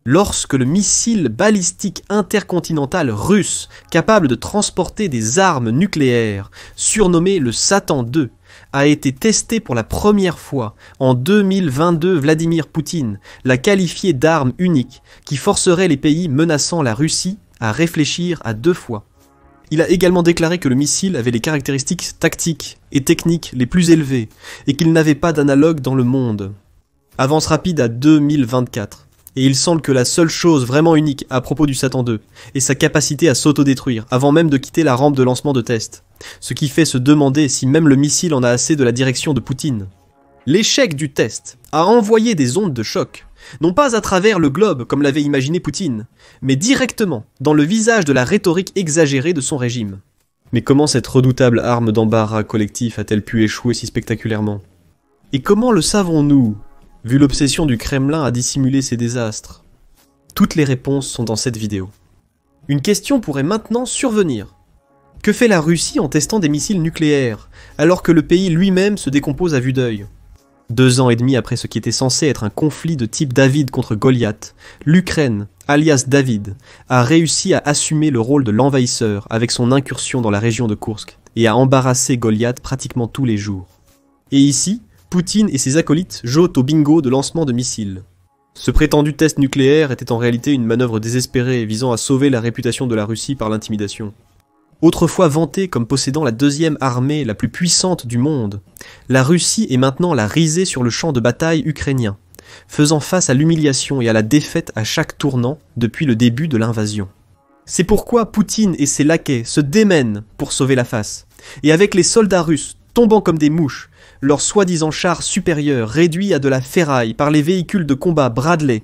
lorsque le missile balistique intercontinental russe, capable de transporter des armes nucléaires, surnommé le Satan II, a été testé pour la première fois en 2022, Vladimir Poutine l'a qualifié d'arme unique qui forcerait les pays menaçant la Russie à réfléchir à 2 fois. Il a également déclaré que le missile avait les caractéristiques tactiques et techniques les plus élevées et qu'il n'avait pas d'analogue dans le monde. Avance rapide à 2024. Et il semble que la seule chose vraiment unique à propos du Satan II est sa capacité à s'autodétruire avant même de quitter la rampe de lancement de test. Ce qui fait se demander si même le missile en a assez de la direction de Poutine. L'échec du test a envoyé des ondes de choc, non pas à travers le globe comme l'avait imaginé Poutine, mais directement dans le visage de la rhétorique exagérée de son régime. Mais comment cette redoutable arme d'embarras collectif a-t-elle pu échouer si spectaculairement? Et comment le savons-nous, vu l'obsession du Kremlin à dissimuler ses désastres? Toutes les réponses sont dans cette vidéo. Une question pourrait maintenant survenir. Que fait la Russie en testant des missiles nucléaires, alors que le pays lui-même se décompose à vue d'œil? 2 ans et demi après ce qui était censé être un conflit de type David contre Goliath, l'Ukraine, alias David, a réussi à assumer le rôle de l'envahisseur avec son incursion dans la région de Koursk et à embarrasser Goliath pratiquement tous les jours. Et ici, Poutine et ses acolytes jouent au bingo de lancement de missiles. Ce prétendu test nucléaire était en réalité une manœuvre désespérée visant à sauver la réputation de la Russie par l'intimidation. Autrefois vantée comme possédant la 2e armée la plus puissante du monde, la Russie est maintenant la risée sur le champ de bataille ukrainien, faisant face à l'humiliation et à la défaite à chaque tournant depuis le début de l'invasion. C'est pourquoi Poutine et ses laquais se démènent pour sauver la face, et avec les soldats russes tombant comme des mouches, leurs soi-disant chars supérieurs réduits à de la ferraille par les véhicules de combat Bradley,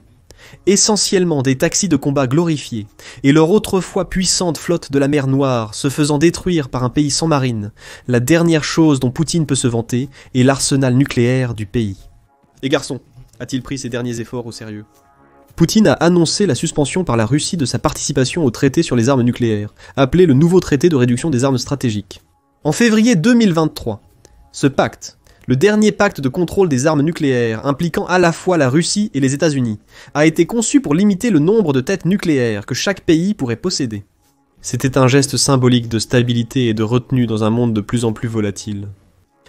essentiellement des taxis de combat glorifiés, et leur autrefois puissante flotte de la mer Noire se faisant détruire par un pays sans marine, la dernière chose dont Poutine peut se vanter est l'arsenal nucléaire du pays. Et garçon, a-t-il pris ses derniers efforts au sérieux? Poutine a annoncé la suspension par la Russie de sa participation au traité sur les armes nucléaires, appelé le nouveau traité de réduction des armes stratégiques. En février 2023, ce pacte, le dernier pacte de contrôle des armes nucléaires impliquant à la fois la Russie et les États-Unis, a été conçu pour limiter le nombre de têtes nucléaires que chaque pays pourrait posséder. C'était un geste symbolique de stabilité et de retenue dans un monde de plus en plus volatile.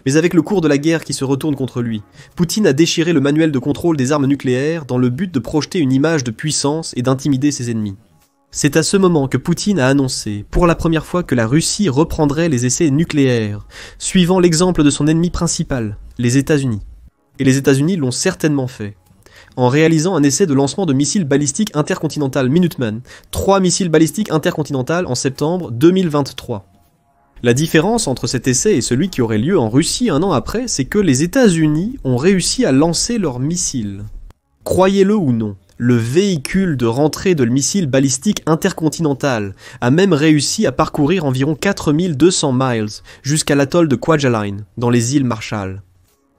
Mais avec le cours de la guerre qui se retourne contre lui, Poutine a déchiré le manuel de contrôle des armes nucléaires dans le but de projeter une image de puissance et d'intimider ses ennemis. C'est à ce moment que Poutine a annoncé, pour la première fois, que la Russie reprendrait les essais nucléaires, suivant l'exemple de son ennemi principal, les États-Unis. Et les États-Unis l'ont certainement fait, en réalisant un essai de lancement de missiles balistiques intercontinental Minuteman, 3 missiles balistiques intercontinentales en septembre 2023. La différence entre cet essai et celui qui aurait lieu en Russie 1 an après, c'est que les États-Unis ont réussi à lancer leurs missiles. Croyez-le ou non, le véhicule de rentrée de missile balistique intercontinental a même réussi à parcourir environ 4200 miles jusqu'à l'atoll de Kwajalein, dans les îles Marshall.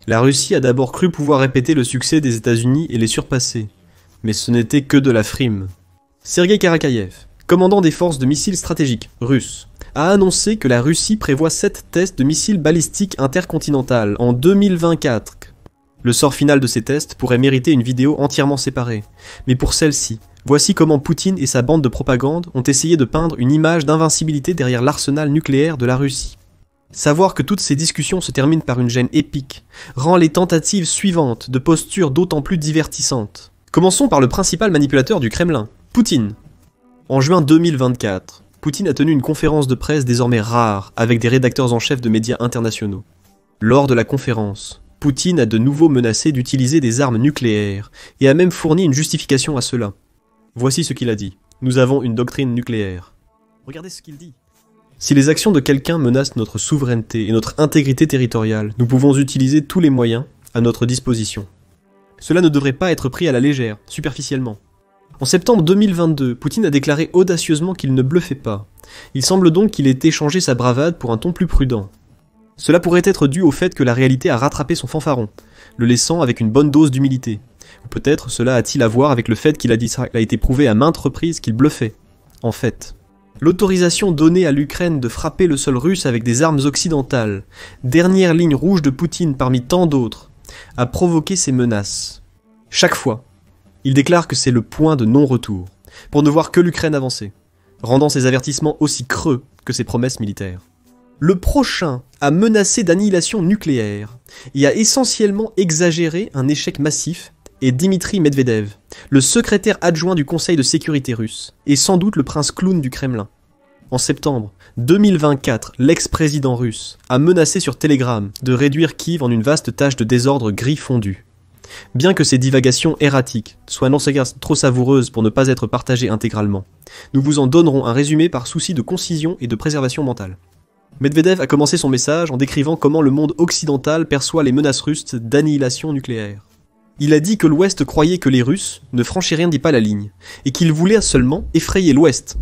La Russie a d'abord cru pouvoir répéter le succès des États-Unis et les surpasser, mais ce n'était que de la frime. Sergei Karakayev, commandant des forces de missiles stratégiques russes, a annoncé que la Russie prévoit 7 tests de missiles balistiques intercontinental en 2024. Le sort final de ces tests pourrait mériter une vidéo entièrement séparée, mais pour celle-ci, voici comment Poutine et sa bande de propagande ont essayé de peindre une image d'invincibilité derrière l'arsenal nucléaire de la Russie. Savoir que toutes ces discussions se terminent par une gêne épique rend les tentatives suivantes de postures d'autant plus divertissantes. Commençons par le principal manipulateur du Kremlin, Poutine. En juin 2024, Poutine a tenu une conférence de presse désormais rare avec des rédacteurs en chef de médias internationaux. Lors de la conférence, Poutine a de nouveau menacé d'utiliser des armes nucléaires et a même fourni une justification à cela. Voici ce qu'il a dit. Nous avons une doctrine nucléaire. Regardez ce qu'il dit. Si les actions de quelqu'un menacent notre souveraineté et notre intégrité territoriale, nous pouvons utiliser tous les moyens à notre disposition. Cela ne devrait pas être pris à la légère, superficiellement. En septembre 2022, Poutine a déclaré audacieusement qu'il ne bluffait pas. Il semble donc qu'il ait échangé sa bravade pour un ton plus prudent. Cela pourrait être dû au fait que la réalité a rattrapé son fanfaron, le laissant avec une bonne dose d'humilité. Ou peut-être cela a-t-il à voir avec le fait qu'il a été prouvé à maintes reprises qu'il bluffait. En fait, l'autorisation donnée à l'Ukraine de frapper le sol russe avec des armes occidentales, dernière ligne rouge de Poutine parmi tant d'autres, a provoqué ces menaces. Chaque fois, Il déclare que c'est le point de non-retour, pour ne voir que l'Ukraine avancer, rendant ses avertissements aussi creux que ses promesses militaires. Le prochain a menacé d'annihilation nucléaire et a essentiellement exagéré un échec massif est Dmitri Medvedev, le secrétaire adjoint du Conseil de sécurité russe, et sans doute le prince clown du Kremlin. En septembre 2024, l'ex-président russe a menacé sur Telegram de réduire Kiev en une vaste tache de désordre gris fondu. Bien que ces divagations erratiques soient non trop savoureuses pour ne pas être partagées intégralement, nous vous en donnerons un résumé par souci de concision et de préservation mentale. Medvedev a commencé son message en décrivant comment le monde occidental perçoit les menaces russes d'annihilation nucléaire. Il a dit que l'Ouest croyait que les Russes ne franchiraient pas la ligne, et qu'il voulait seulement effrayer l'Ouest.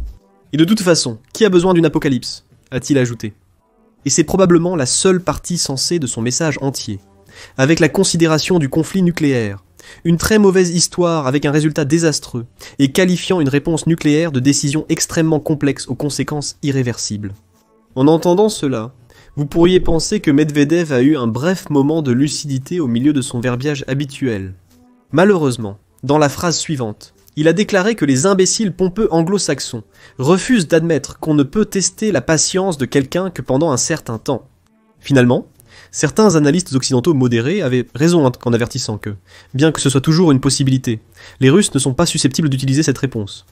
Et de toute façon, qui a besoin d'une apocalypse ? A-t-il ajouté. Et c'est probablement la seule partie sensée de son message entier, avec la considération du conflit nucléaire, une très mauvaise histoire avec un résultat désastreux, et qualifiant une réponse nucléaire de décision extrêmement complexe aux conséquences irréversibles. En entendant cela, vous pourriez penser que Medvedev a eu un bref moment de lucidité au milieu de son verbiage habituel. Malheureusement, dans la phrase suivante, il a déclaré que les imbéciles pompeux anglo-saxons refusent d'admettre qu'on ne peut tester la patience de quelqu'un que pendant un certain temps. Finalement, certains analystes occidentaux modérés avaient raison en avertissant que, bien que ce soit toujours une possibilité, les Russes ne sont pas susceptibles d'utiliser cette réponse.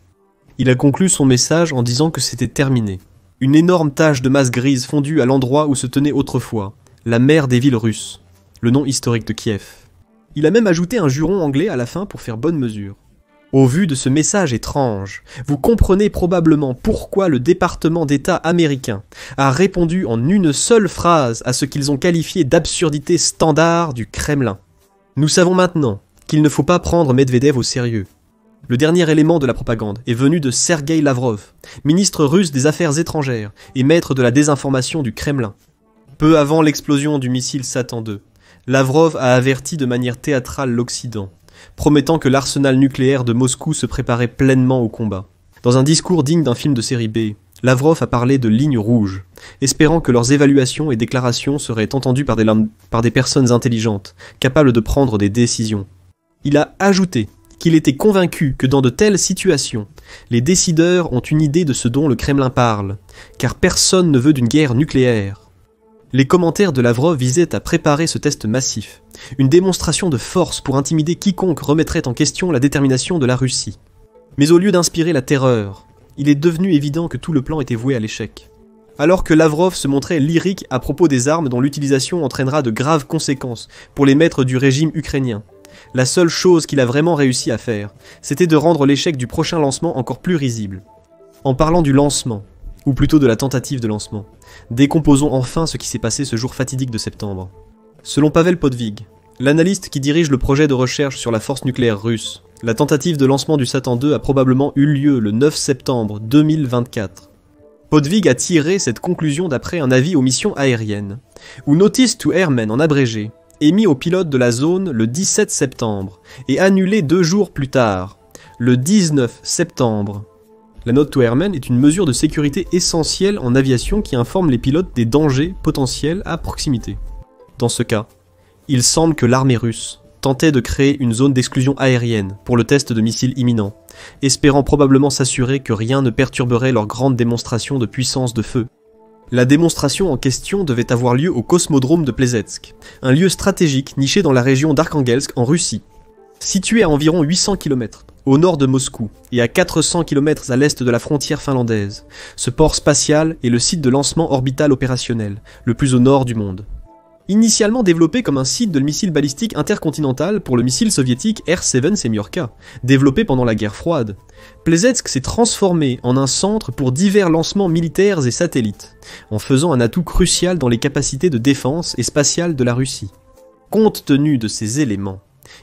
Il a conclu son message en disant que c'était terminé. Une énorme tache de masse grise fondue à l'endroit où se tenait autrefois la mère des villes russes, le nom historique de Kiev. Il a même ajouté un juron anglais à la fin pour faire bonne mesure. Au vu de ce message étrange, vous comprenez probablement pourquoi le département d'État américain a répondu en une seule phrase à ce qu'ils ont qualifié d'absurdité standard du Kremlin. Nous savons maintenant qu'il ne faut pas prendre Medvedev au sérieux. Le dernier élément de la propagande est venu de Sergueï Lavrov, ministre russe des Affaires étrangères et maître de la désinformation du Kremlin. Peu avant l'explosion du missile Satan II, Lavrov a averti de manière théâtrale l'Occident, promettant que l'arsenal nucléaire de Moscou se préparait pleinement au combat. Dans un discours digne d'un film de série B, Lavrov a parlé de lignes rouges, espérant que leurs évaluations et déclarations seraient entendues par des personnes intelligentes, capables de prendre des décisions. Il a ajouté qu'il était convaincu que dans de telles situations, les décideurs ont une idée de ce dont le Kremlin parle, car personne ne veut d'une guerre nucléaire. Les commentaires de Lavrov visaient à préparer ce test massif, une démonstration de force pour intimider quiconque remettrait en question la détermination de la Russie. Mais au lieu d'inspirer la terreur, il est devenu évident que tout le plan était voué à l'échec. Alors que Lavrov se montrait lyrique à propos des armes dont l'utilisation entraînera de graves conséquences pour les maîtres du régime ukrainien, la seule chose qu'il a vraiment réussi à faire, c'était de rendre l'échec du prochain lancement encore plus risible. En parlant du lancement, ou plutôt de la tentative de lancement, décomposons enfin ce qui s'est passé ce jour fatidique de septembre. Selon Pavel Podvig, l'analyste qui dirige le projet de recherche sur la force nucléaire russe, la tentative de lancement du Satan II a probablement eu lieu le 9 septembre 2024. Podvig a tiré cette conclusion d'après un avis aux missions aériennes, ou Notice to Airmen en abrégé, émis aux pilotes de la zone le 17 septembre et annulé 2 jours plus tard, le 19 septembre. La Note to Airmen est une mesure de sécurité essentielle en aviation qui informe les pilotes des dangers potentiels à proximité. Dans ce cas, il semble que l'armée russe tentait de créer une zone d'exclusion aérienne pour le test de missiles imminents, espérant probablement s'assurer que rien ne perturberait leur grande démonstration de puissance de feu. La démonstration en question devait avoir lieu au cosmodrome de Plesetsk, un lieu stratégique niché dans la région d'Arkhangelsk en Russie. Situé à environ 800 km au nord de Moscou et à 400 km à l'est de la frontière finlandaise, ce port spatial est le site de lancement orbital opérationnel, le plus au nord du monde. Initialement développé comme un site de missile balistique intercontinental pour le missile soviétique R-7 Semyorka, développé pendant la guerre froide, Plesetsk s'est transformé en un centre pour divers lancements militaires et satellites, en faisant un atout crucial dans les capacités de défense et spatiale de la Russie. Compte tenu de ces éléments,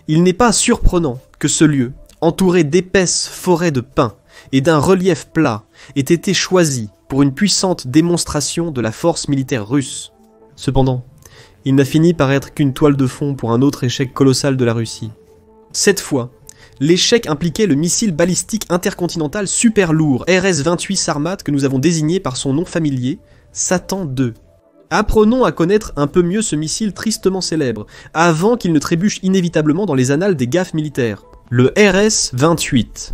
il n'est pas surprenant que ce lieu, entouré d'épaisses forêts de pins et d'un relief plat, ait été choisi pour une puissante démonstration de la force militaire russe. Cependant, il n'a fini par être qu'une toile de fond pour un autre échec colossal de la Russie. Cette fois, l'échec impliquait le missile balistique intercontinental super lourd RS-28 Sarmat que nous avons désigné par son nom familier, Satan II. Apprenons à connaître un peu mieux ce missile tristement célèbre, avant qu'il ne trébuche inévitablement dans les annales des gaffes militaires. Le RS-28.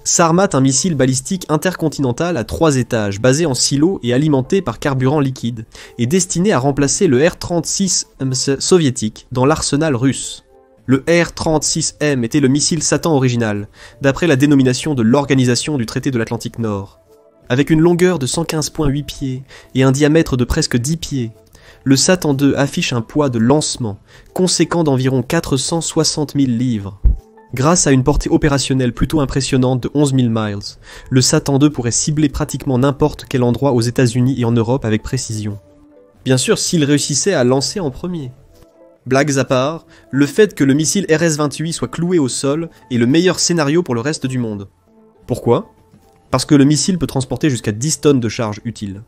Sarmat, un missile balistique intercontinental à 3 étages, basé en silo et alimenté par carburant liquide, est destiné à remplacer le R-36M soviétique dans l'arsenal russe. Le R-36M était le missile Satan original, d'après la dénomination de l'Organisation du traité de l'Atlantique Nord. Avec une longueur de 115,8 pieds et un diamètre de presque 10 pieds, le Satan II affiche un poids de lancement conséquent d'environ 460 000 livres. Grâce à une portée opérationnelle plutôt impressionnante de 11 000 miles, le Satan II pourrait cibler pratiquement n'importe quel endroit aux États-Unis et en Europe avec précision. Bien sûr, s'il réussissait à lancer en premier. Blagues à part, le fait que le missile RS-28 soit cloué au sol est le meilleur scénario pour le reste du monde. Pourquoi ? Parce que le missile peut transporter jusqu'à 10 tonnes de charge utile.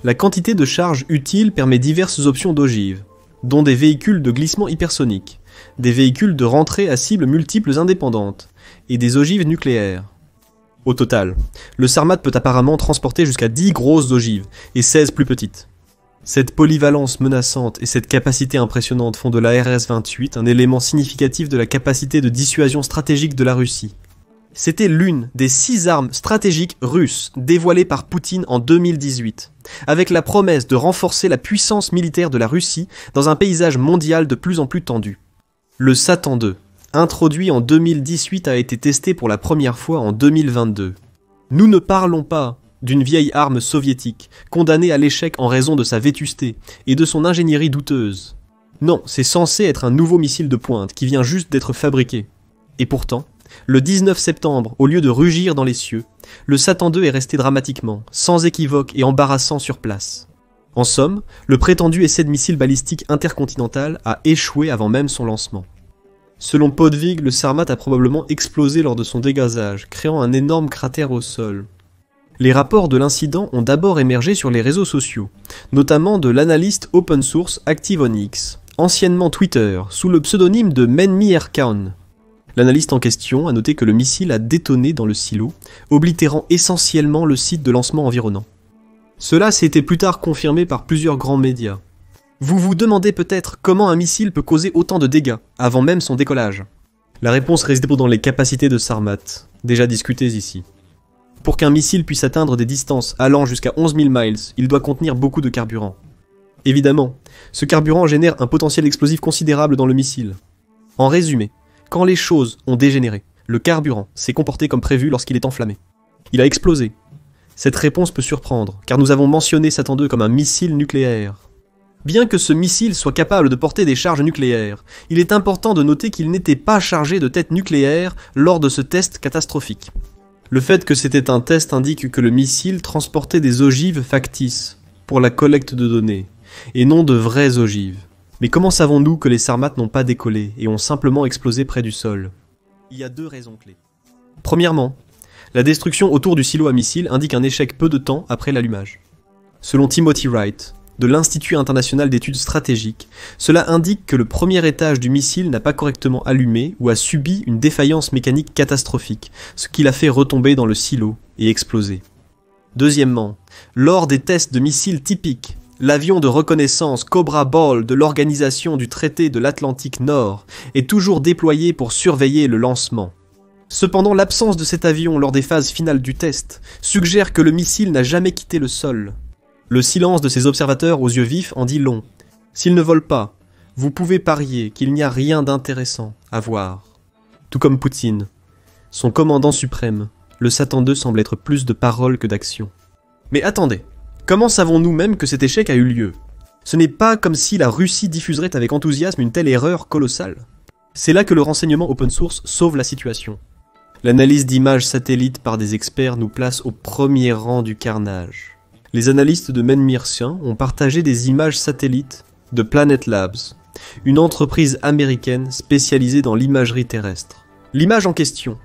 La quantité de charge utile permet diverses options d'ogives, dont des véhicules de glissement hypersonique, des véhicules de rentrée à cibles multiples indépendantes, et des ogives nucléaires. Au total, le Sarmat peut apparemment transporter jusqu'à 10 grosses ogives, et 16 plus petites. Cette polyvalence menaçante et cette capacité impressionnante font de la RS-28 un élément significatif de la capacité de dissuasion stratégique de la Russie. C'était l'une des 6 armes stratégiques russes dévoilées par Poutine en 2018, avec la promesse de renforcer la puissance militaire de la Russie dans un paysage mondial de plus en plus tendu. Le Satan II, introduit en 2018, a été testé pour la première fois en 2022. Nous ne parlons pas d'une vieille arme soviétique, condamnée à l'échec en raison de sa vétusté et de son ingénierie douteuse. Non, c'est censé être un nouveau missile de pointe qui vient juste d'être fabriqué. Et pourtant, le 19 septembre, au lieu de rugir dans les cieux, le Satan II est resté dramatiquement, sans équivoque et embarrassant sur place. En somme, le prétendu essai de missile balistique intercontinental a échoué avant même son lancement. Selon Podvig, le Sarmat a probablement explosé lors de son dégazage, créant un énorme cratère au sol. Les rapports de l'incident ont d'abord émergé sur les réseaux sociaux, notamment de l'analyste open source ActiveOnix, anciennement Twitter, sous le pseudonyme de Menmir-Khan. L'analyste en question a noté que le missile a détonné dans le silo, oblitérant essentiellement le site de lancement environnant. Cela s'est été plus tard confirmé par plusieurs grands médias. Vous vous demandez peut-être comment un missile peut causer autant de dégâts, avant même son décollage. La réponse réside dans les capacités de Sarmat, déjà discutées ici. Pour qu'un missile puisse atteindre des distances allant jusqu'à 11 000 miles, il doit contenir beaucoup de carburant. Évidemment, ce carburant génère un potentiel explosif considérable dans le missile. En résumé, quand les choses ont dégénéré, le carburant s'est comporté comme prévu lorsqu'il est enflammé. Il a explosé. Cette réponse peut surprendre, car nous avons mentionné Satan II comme un missile nucléaire. Bien que ce missile soit capable de porter des charges nucléaires, il est important de noter qu'il n'était pas chargé de têtes nucléaires lors de ce test catastrophique. Le fait que c'était un test indique que le missile transportait des ogives factices pour la collecte de données, et non de vraies ogives. Mais comment savons-nous que les Sarmat n'ont pas décollé et ont simplement explosé près du sol ? Il y a 2 raisons clés. Premièrement, la destruction autour du silo à missiles indique un échec peu de temps après l'allumage. Selon Timothy Wright, de l'Institut international d'études stratégiques, cela indique que le premier étage du missile n'a pas correctement allumé ou a subi une défaillance mécanique catastrophique, ce qui l'a fait retomber dans le silo et exploser. Deuxièmement, lors des tests de missiles typiques, l'avion de reconnaissance Cobra Ball de l'Organisation du traité de l'Atlantique Nord est toujours déployé pour surveiller le lancement. Cependant, l'absence de cet avion lors des phases finales du test suggère que le missile n'a jamais quitté le sol. Le silence de ces observateurs aux yeux vifs en dit long. S'ils ne volent pas, vous pouvez parier qu'il n'y a rien d'intéressant à voir. Tout comme Poutine, son commandant suprême, le Satan II semble être plus de paroles que d'action. Mais attendez, comment savons-nous même que cet échec a eu lieu ? Ce n'est pas comme si la Russie diffuserait avec enthousiasme une telle erreur colossale. C'est là que le renseignement open source sauve la situation. L'analyse d'images satellites par des experts nous place au premier rang du carnage. Les analystes de Menmir-Khan ont partagé des images satellites de Planet Labs, une entreprise américaine spécialisée dans l'imagerie terrestre. L'image en question,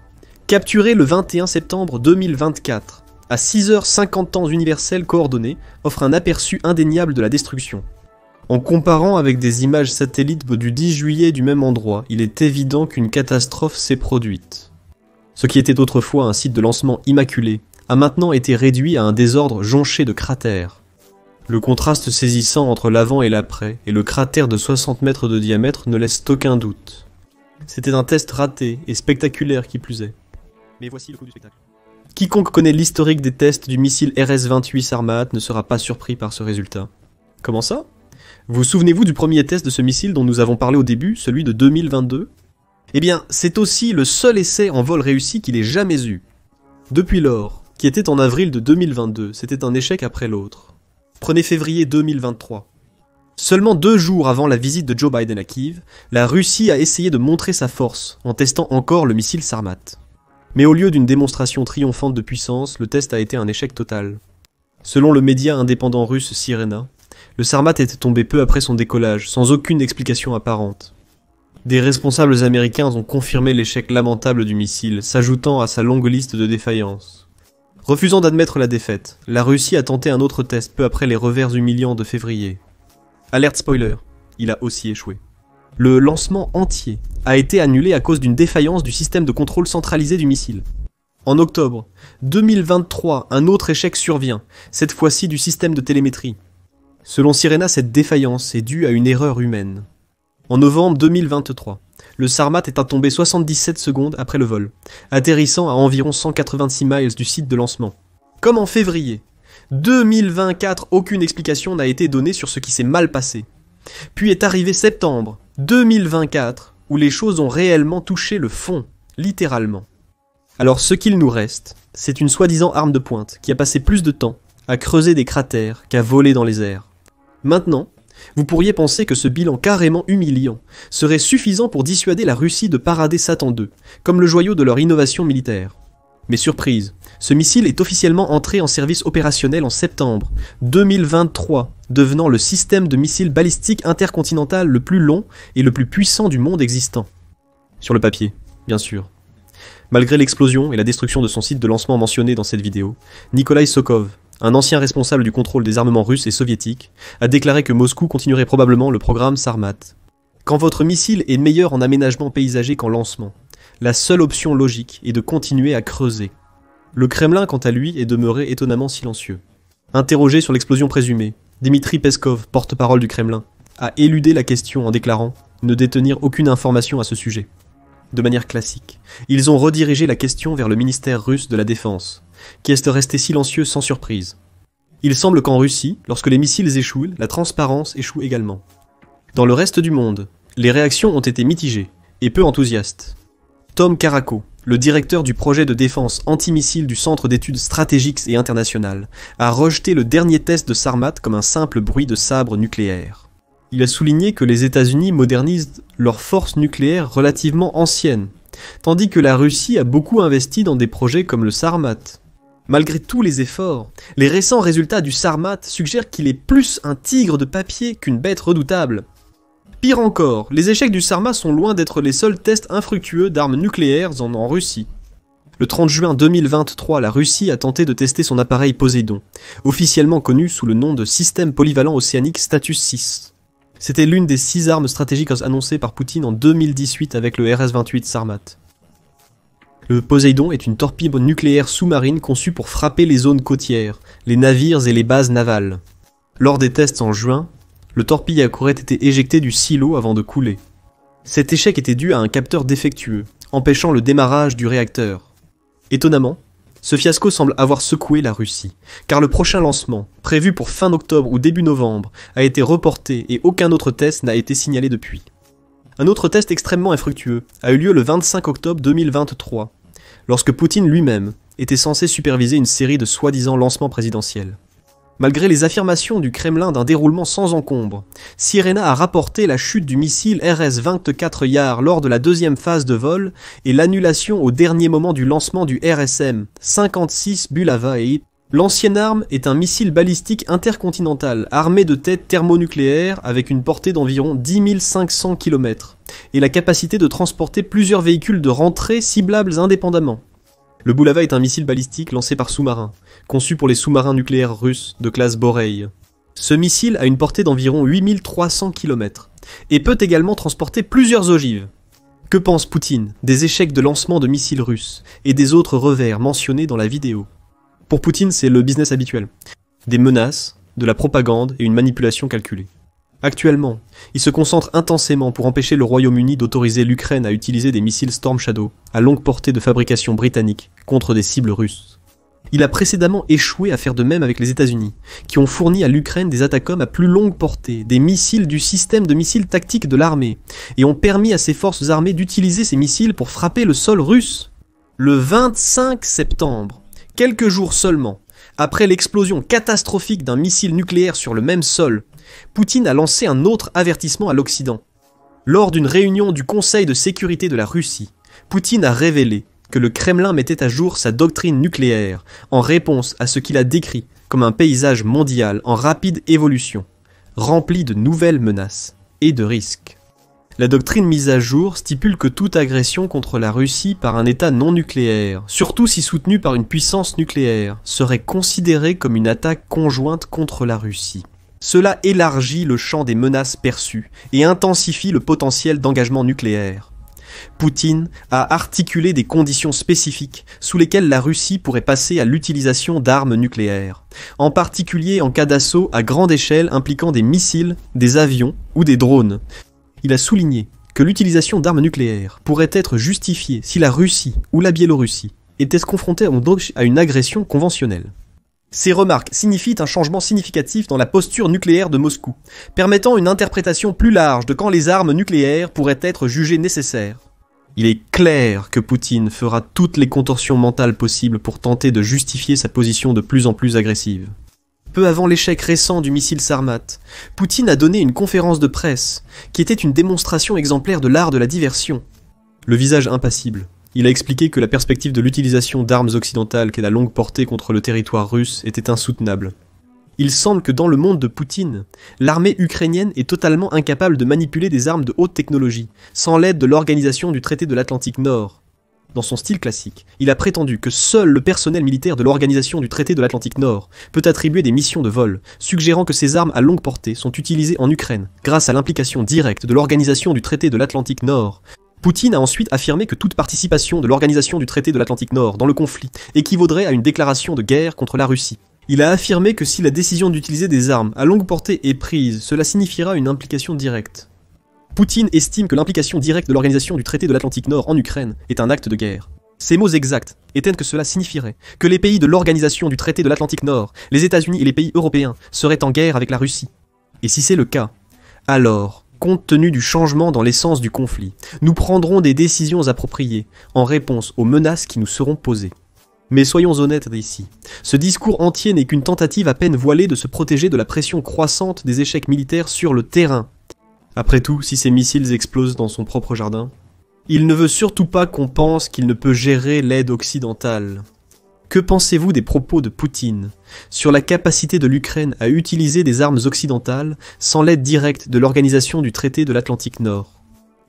capturée le 21 septembre 2024, à 6h50 temps universels coordonnés, offre un aperçu indéniable de la destruction. En comparant avec des images satellites du 10 juillet du même endroit, il est évident qu'une catastrophe s'est produite. Ce qui était autrefois un site de lancement immaculé a maintenant été réduit à un désordre jonché de cratères. Le contraste saisissant entre l'avant et l'après, et le cratère de 60 mètres de diamètre ne laisse aucun doute. C'était un test raté et spectaculaire qui plus est. Mais voici le coup du spectacle. Quiconque connaît l'historique des tests du missile RS-28 Sarmat ne sera pas surpris par ce résultat. Comment ça? Vous souvenez-vous du premier test de ce missile dont nous avons parlé au début, celui de 2022? Eh bien, c'est aussi le seul essai en vol réussi qu'il ait jamais eu. Depuis lors, qui était en avril de 2022, c'était un échec après l'autre. Prenez février 2023. Seulement 2 jours avant la visite de Joe Biden à Kiev, la Russie a essayé de montrer sa force en testant encore le missile Sarmat. Mais au lieu d'une démonstration triomphante de puissance, le test a été un échec total. Selon le média indépendant russe Sirena, le Sarmat était tombé peu après son décollage, sans aucune explication apparente. Des responsables américains ont confirmé l'échec lamentable du missile, s'ajoutant à sa longue liste de défaillances. Refusant d'admettre la défaite, la Russie a tenté un autre test peu après les revers humiliants de février. Alerte spoiler, il a aussi échoué. Le lancement entier a été annulé à cause d'une défaillance du système de contrôle centralisé du missile. En octobre 2023, un autre échec survient, cette fois-ci du système de télémétrie. Selon Sirena, cette défaillance est due à une erreur humaine. En novembre 2023, le Sarmat est tombé 77 secondes après le vol, atterrissant à environ 186 miles du site de lancement. Comme en février 2024, aucune explication n'a été donnée sur ce qui s'est mal passé. Puis est arrivé septembre 2024, où les choses ont réellement touché le fond, littéralement. Alors ce qu'il nous reste, c'est une soi-disant arme de pointe qui a passé plus de temps à creuser des cratères qu'à voler dans les airs. Maintenant, vous pourriez penser que ce bilan carrément humiliant serait suffisant pour dissuader la Russie de parader Satan II, comme le joyau de leur innovation militaire. Mais surprise, ce missile est officiellement entré en service opérationnel en septembre 2023, devenant le système de missiles balistiques intercontinental le plus long et le plus puissant du monde existant. Sur le papier, bien sûr. Malgré l'explosion et la destruction de son site de lancement mentionné dans cette vidéo, Nikolai Sokov, un ancien responsable du contrôle des armements russes et soviétiques, a déclaré que Moscou continuerait probablement le programme Sarmat. Quand votre missile est meilleur en aménagement paysager qu'en lancement, la seule option logique est de continuer à creuser. Le Kremlin, quant à lui, est demeuré étonnamment silencieux. Interrogé sur l'explosion présumée, Dmitri Peskov, porte-parole du Kremlin, a éludé la question en déclarant ne détenir aucune information à ce sujet. De manière classique, ils ont redirigé la question vers le ministère russe de la Défense, qui est resté silencieux sans surprise. Il semble qu'en Russie, lorsque les missiles échouent, la transparence échoue également. Dans le reste du monde, les réactions ont été mitigées et peu enthousiastes. Tom Karako, le directeur du projet de défense antimissile du Centre d'études stratégiques et internationales, a rejeté le dernier test de Sarmat comme un simple bruit de sabre nucléaire. Il a souligné que les États-Unis modernisent leurs forces nucléaires relativement anciennes, tandis que la Russie a beaucoup investi dans des projets comme le Sarmat. Malgré tous les efforts, les récents résultats du Sarmat suggèrent qu'il est plus un tigre de papier qu'une bête redoutable. Pire encore, les échecs du Sarmat sont loin d'être les seuls tests infructueux d'armes nucléaires en Russie. Le 30 juin 2023, la Russie a tenté de tester son appareil Poséidon, officiellement connu sous le nom de Système Polyvalent Océanique Status 6. C'était l'une des 6 armes stratégiques annoncées par Poutine en 2018 avec le RS-28 Sarmat. Le Poséidon est une torpille nucléaire sous-marine conçue pour frapper les zones côtières, les navires et les bases navales. Lors des tests en juin, le torpille aurait été éjecté du silo avant de couler. Cet échec était dû à un capteur défectueux, empêchant le démarrage du réacteur. Étonnamment, ce fiasco semble avoir secoué la Russie, car le prochain lancement, prévu pour fin octobre ou début novembre, a été reporté et aucun autre test n'a été signalé depuis. Un autre test extrêmement infructueux a eu lieu le 25 octobre 2023, lorsque Poutine lui-même était censé superviser une série de soi-disant lancements présidentiels. Malgré les affirmations du Kremlin d'un déroulement sans encombre, Sirena a rapporté la chute du missile RS-24 Yar lors de la deuxième phase de vol et l'annulation au dernier moment du lancement du RSM 56 Bulava-8. L'ancienne arme est un missile balistique intercontinental armé de têtes thermonucléaires avec une portée d'environ 10 500 km et la capacité de transporter plusieurs véhicules de rentrée ciblables indépendamment. Le Bulava est un missile balistique lancé par sous-marin, conçu pour les sous-marins nucléaires russes de classe Borei. Ce missile a une portée d'environ 8300 km et peut également transporter plusieurs ogives. Que pense Poutine des échecs de lancement de missiles russes et des autres revers mentionnés dans la vidéo? Pour Poutine, c'est le business habituel. Des menaces, de la propagande et une manipulation calculée. Actuellement, il se concentre intensément pour empêcher le Royaume-Uni d'autoriser l'Ukraine à utiliser des missiles Storm Shadow à longue portée de fabrication britannique contre des cibles russes. Il a précédemment échoué à faire de même avec les États-Unis, qui ont fourni à l'Ukraine des ATACMS à plus longue portée, des missiles du système de missiles tactiques de l'armée, et ont permis à ses forces armées d'utiliser ces missiles pour frapper le sol russe. Le 25 septembre, quelques jours seulement, après l'explosion catastrophique d'un missile nucléaire sur le même sol, Poutine a lancé un autre avertissement à l'Occident. Lors d'une réunion du Conseil de sécurité de la Russie, Poutine a révélé que le Kremlin mettait à jour sa doctrine nucléaire en réponse à ce qu'il a décrit comme un paysage mondial en rapide évolution, rempli de nouvelles menaces et de risques. La doctrine mise à jour stipule que toute agression contre la Russie par un État non nucléaire, surtout si soutenue par une puissance nucléaire, serait considérée comme une attaque conjointe contre la Russie. Cela élargit le champ des menaces perçues et intensifie le potentiel d'engagement nucléaire. Poutine a articulé des conditions spécifiques sous lesquelles la Russie pourrait passer à l'utilisation d'armes nucléaires, en particulier en cas d'assaut à grande échelle impliquant des missiles, des avions ou des drones. Il a souligné que l'utilisation d'armes nucléaires pourrait être justifiée si la Russie ou la Biélorussie étaient confrontées à une agression conventionnelle. Ces remarques signifient un changement significatif dans la posture nucléaire de Moscou, permettant une interprétation plus large de quand les armes nucléaires pourraient être jugées nécessaires. Il est clair que Poutine fera toutes les contorsions mentales possibles pour tenter de justifier sa position de plus en plus agressive. Peu avant l'échec récent du missile Sarmat, Poutine a donné une conférence de presse qui était une démonstration exemplaire de l'art de la diversion. Le visage impassible, il a expliqué que la perspective de l'utilisation d'armes occidentales qu'elle a longue portée contre le territoire russe était insoutenable. Il semble que dans le monde de Poutine, l'armée ukrainienne est totalement incapable de manipuler des armes de haute technologie, sans l'aide de l'organisation du traité de l'Atlantique Nord. Dans son style classique, il a prétendu que seul le personnel militaire de l'organisation du traité de l'Atlantique Nord peut attribuer des missions de vol, suggérant que ces armes à longue portée sont utilisées en Ukraine, grâce à l'implication directe de l'organisation du traité de l'Atlantique Nord. Poutine a ensuite affirmé que toute participation de l'organisation du traité de l'Atlantique Nord dans le conflit équivaudrait à une déclaration de guerre contre la Russie. Il a affirmé que si la décision d'utiliser des armes à longue portée est prise, cela signifiera une implication directe. Poutine estime que l'implication directe de l'organisation du traité de l'Atlantique Nord en Ukraine est un acte de guerre. Ses mots exacts étaient que cela signifierait que les pays de l'organisation du traité de l'Atlantique Nord, les États-Unis et les pays européens, seraient en guerre avec la Russie. Et si c'est le cas, alors, compte tenu du changement dans l'essence du conflit, nous prendrons des décisions appropriées en réponse aux menaces qui nous seront posées. Mais soyons honnêtes ici, ce discours entier n'est qu'une tentative à peine voilée de se protéger de la pression croissante des échecs militaires sur le terrain. Après tout, si ces missiles explosent dans son propre jardin, il ne veut surtout pas qu'on pense qu'il ne peut gérer l'aide occidentale. Que pensez-vous des propos de Poutine sur la capacité de l'Ukraine à utiliser des armes occidentales sans l'aide directe de l'organisation du traité de l'Atlantique Nord?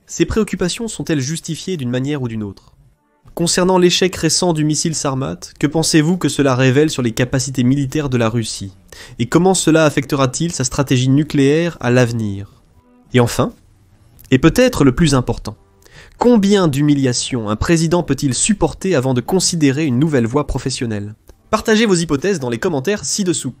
Ces préoccupations sont-elles justifiées d'une manière ou d'une autre? Concernant l'échec récent du missile Sarmat, que pensez-vous que cela révèle sur les capacités militaires de la Russie? Et comment cela affectera-t-il sa stratégie nucléaire à l'avenir? Et enfin, et peut-être le plus important, combien d'humiliations un président peut-il supporter avant de considérer une nouvelle voie professionnelle? Partagez vos hypothèses dans les commentaires ci-dessous.